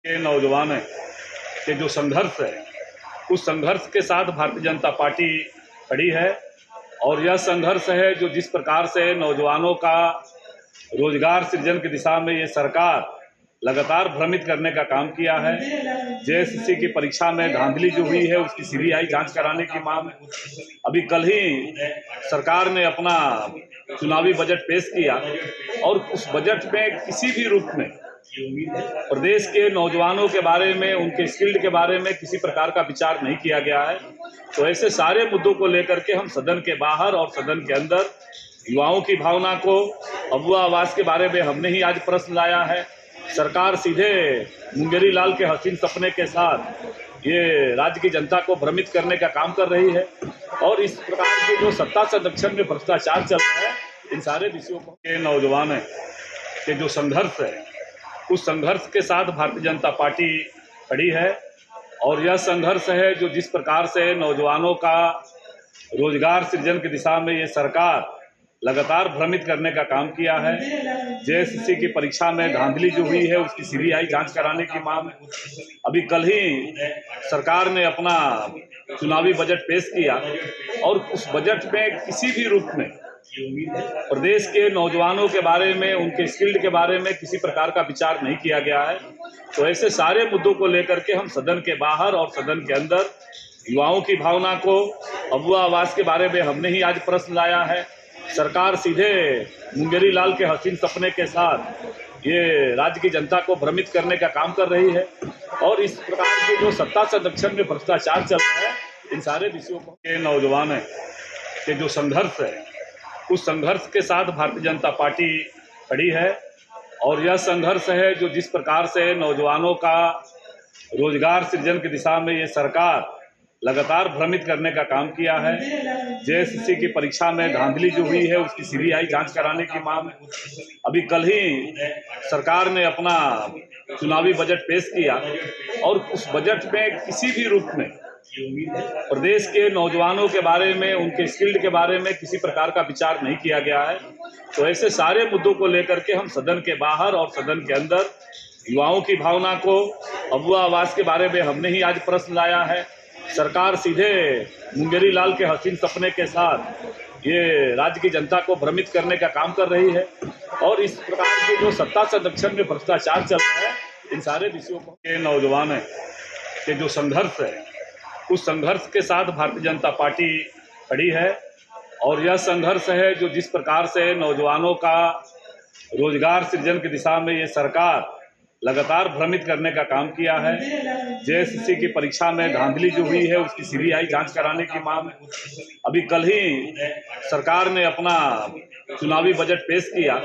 के नौजवान के जो संघर्ष है, उस संघर्ष के साथ भारतीय जनता पार्टी खड़ी है। और यह संघर्ष है जो जिस प्रकार से नौजवानों का रोजगार सृजन की दिशा में ये सरकार लगातार भ्रमित करने का काम किया है। जेएसएससी की परीक्षा में धांधली जो हुई है उसकी सीबीआई जांच कराने की मांग। अभी कल ही सरकार ने अपना चुनावी बजट पेश किया और उस बजट में किसी भी रूप में प्रदेश के नौजवानों के बारे में, उनके स्किल्ड के बारे में किसी प्रकार का विचार नहीं किया गया है। तो ऐसे सारे मुद्दों को लेकर के हम सदन के बाहर और सदन के अंदर युवाओं की भावना को, अबुआ आवास के बारे में हमने ही आज प्रश्न लाया है। सरकार सीधे मुंगेरी लाल के हसीन सपने के साथ ये राज्य की जनता को भ्रमित करने का काम कर रही है। और इस प्रकार के जो सत्ता संरक्षण में भ्रष्टाचार चल रहा है, इन सारे विषयों को के नौजवान के जो संघर्ष है, उस संघर्ष के साथ भारतीय जनता पार्टी खड़ी है। और यह संघर्ष है जो जिस प्रकार से नौजवानों का रोजगार सृजन की दिशा में ये सरकार लगातार भ्रमित करने का काम किया है। जेएसएससी की परीक्षा में धांधली जो हुई है उसकी सीबीआई जांच कराने की मांग। अभी कल ही सरकार ने अपना चुनावी बजट पेश किया और उस बजट में किसी भी रूप में प्रदेश के नौजवानों के बारे में, उनके स्किल्ड के बारे में किसी प्रकार का विचार नहीं किया गया है। तो ऐसे सारे मुद्दों को लेकर के हम सदन के बाहर और सदन के अंदर युवाओं की भावना को, अबुआ आवास के बारे में हमने ही आज प्रश्न लाया है। सरकार सीधे मुंगेरी लाल के हसीन सपने के साथ ये राज्य की जनता को भ्रमित करने का काम कर रही है। और इस प्रकार के जो सत्ता संरक्षण में भ्रष्टाचार चल रहा है, इन सारे विषयों को के नौजवान के जो संघर्ष है, उस संघर्ष के साथ भारतीय जनता पार्टी खड़ी है। और यह संघर्ष है जो जिस प्रकार से नौजवानों का रोजगार सृजन की दिशा में ये सरकार लगातार भ्रमित करने का काम किया है। जेएसएससी की परीक्षा में धांधली जो हुई है उसकी सीबीआई जांच कराने की मांग। अभी कल ही सरकार ने अपना चुनावी बजट पेश किया और उस बजट में किसी भी रूप में प्रदेश के नौजवानों के बारे में, उनके स्किल्ड के बारे में किसी प्रकार का विचार नहीं किया गया है। तो ऐसे सारे मुद्दों को लेकर के हम सदन के बाहर और सदन के अंदर युवाओं की भावना को, अबुआ आवास के बारे में हमने ही आज प्रश्न लाया है। सरकार सीधे मुंगेरी लाल के हसीन सपने के साथ ये राज्य की जनता को भ्रमित करने का काम कर रही है। और इस प्रकार के जो सत्ता संरक्षण में भ्रष्टाचार चल रहा है, इन सारे विषयों को के नौजवान के जो संघर्ष है, उस संघर्ष के साथ भारतीय जनता पार्टी खड़ी है। और यह संघर्ष है जो जिस प्रकार से नौजवानों का रोजगार सृजन की दिशा में ये सरकार लगातार भ्रमित करने का काम किया है। जेएसएससी की परीक्षा में धांधली जो हुई है उसकी सीबीआई जांच कराने की मांग। अभी कल ही सरकार ने अपना चुनावी बजट पेश किया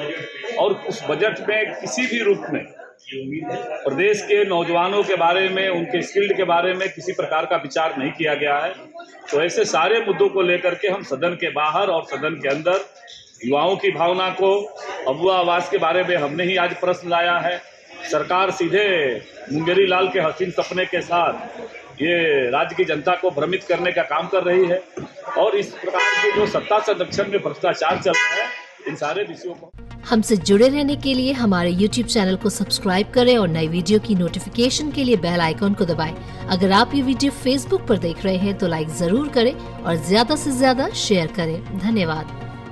और उस बजट में किसी भी रूप में प्रदेश के नौजवानों के बारे में, उनके स्किल्ड के बारे में किसी प्रकार का विचार नहीं किया गया है। तो ऐसे सारे मुद्दों को लेकर के हम सदन के बाहर और सदन के अंदर युवाओं की भावना को, अबुआ आवास के बारे में हमने ही आज प्रश्न लाया है। सरकार सीधे मुंगेरी लाल के हसीन सपने के साथ ये राज्य की जनता को भ्रमित करने का काम कर रही है। और इस प्रकार के जो सत्ता संरक्षण में भ्रष्टाचार चल रहा है, इन सारे विषयों को हमसे जुड़े रहने के लिए हमारे YouTube चैनल को सब्सक्राइब करें और नई वीडियो की नोटिफिकेशन के लिए बेल आइकॉन को दबाएं। अगर आप ये वीडियो Facebook पर देख रहे हैं तो लाइक जरूर करें और ज्यादा से ज्यादा शेयर करें। धन्यवाद।